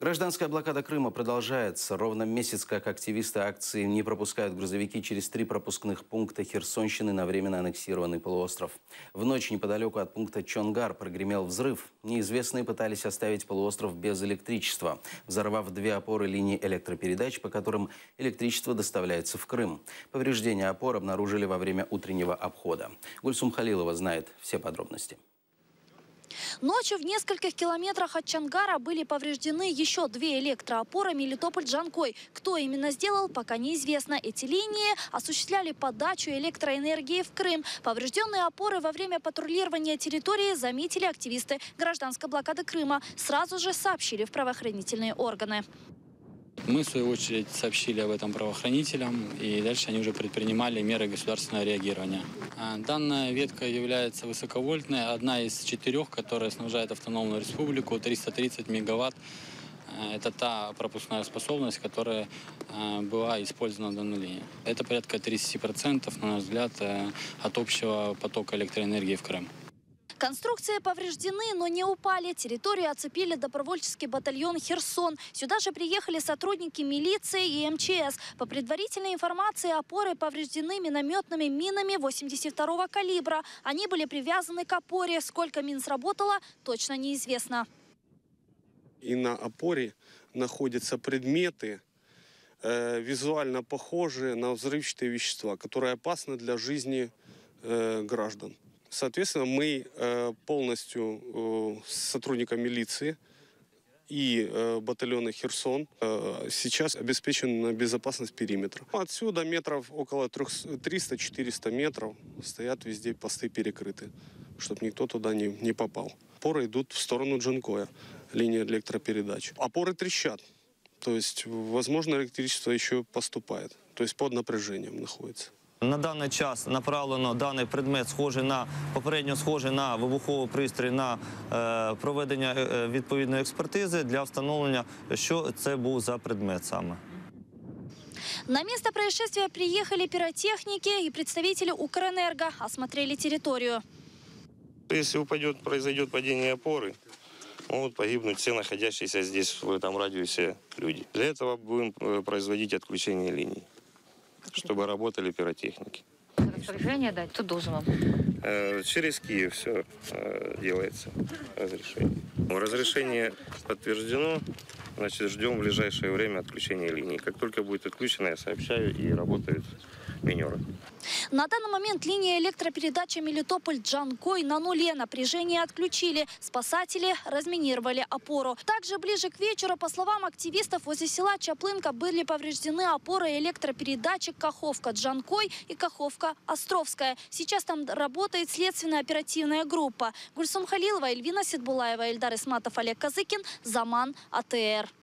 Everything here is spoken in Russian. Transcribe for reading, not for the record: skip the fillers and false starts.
Гражданская блокада Крыма продолжается. Ровно месяц, как активисты акции не пропускают грузовики через 3 пропускных пункта Херсонщины на временно аннексированный полуостров. В ночь неподалеку от пункта Чонгар прогремел взрыв. Неизвестные пытались оставить полуостров без электричества, взорвав 2 опоры линии электропередач, по которым электричество доставляется в Крым. Повреждения опор обнаружили во время утреннего обхода. Гульсум Халилова знает все подробности. Ночью в нескольких километрах от Чонгара были повреждены еще 2 электроопоры Мелитополь-Джанкой. Кто именно сделал, пока неизвестно. Эти линии осуществляли подачу электроэнергии в Крым. Поврежденные опоры во время патрулирования территории заметили активисты гражданской блокады Крыма. Сразу же сообщили в правоохранительные органы. Мы, в свою очередь, сообщили об этом правоохранителям, и дальше они уже предпринимали меры государственного реагирования. Данная ветка является высоковольтной, одна из 4, которая снабжает автономную республику, 330 мегаватт. Это та пропускная способность, которая была использована в данной линии. Это порядка 30%, на наш взгляд, от общего потока электроэнергии в Крым. Конструкции повреждены, но не упали. Территорию оцепили добровольческий батальон «Херсон». Сюда же приехали сотрудники милиции и МЧС. По предварительной информации, опоры повреждены минометными минами 82-го калибра. Они были привязаны к опоре. Сколько мин сработало, точно неизвестно. И на опоре находятся предметы, визуально похожие на взрывчатые вещества, которые опасны для жизни граждан. Соответственно, мы полностью с сотрудниками милиции и батальона «Херсон» сейчас обеспечена безопасность периметра. Отсюда метров около 300-400 метров стоят везде посты перекрыты, чтобы никто туда не попал. Опоры идут в сторону Джанкоя, линия электропередач. Опоры трещат, то есть, возможно, электричество еще поступает, то есть под напряжением находится. На даний час направлено даний предмет, попередньо схожий на вибуховий пристрій, на проведення відповідної експертизи для встановлення, що це був за предмет саме. На место происшествия приехали пиротехники и представители Укрэнерго, осмотрели территорию. Если произойдет падение опоры, могут погибнуть все находящиеся здесь в этом радиусе люди. Для этого будем производить отключение линий, чтобы работали пиротехники. Распоряжение дать? Кто должен вам? Через Киев все делается, разрешение. Разрешение подтверждено, значит, ждем в ближайшее время отключения линии. Как только будет отключено, я сообщаю, и работают минеры. На данный момент линия электропередачи Мелитополь-Джанкой на нуле. Напряжение отключили. Спасатели разминировали опору. Также ближе к вечеру, по словам активистов, возле села Чаплынка были повреждены опоры электропередачи Каховка-Джанкой и Каховка-Островская. Сейчас там работает следственно-оперативная группа. Гульсум Халилова, Эльвина Сидбулаева, Эльдар Исматов, Олег Козыкин, Заман, АТР.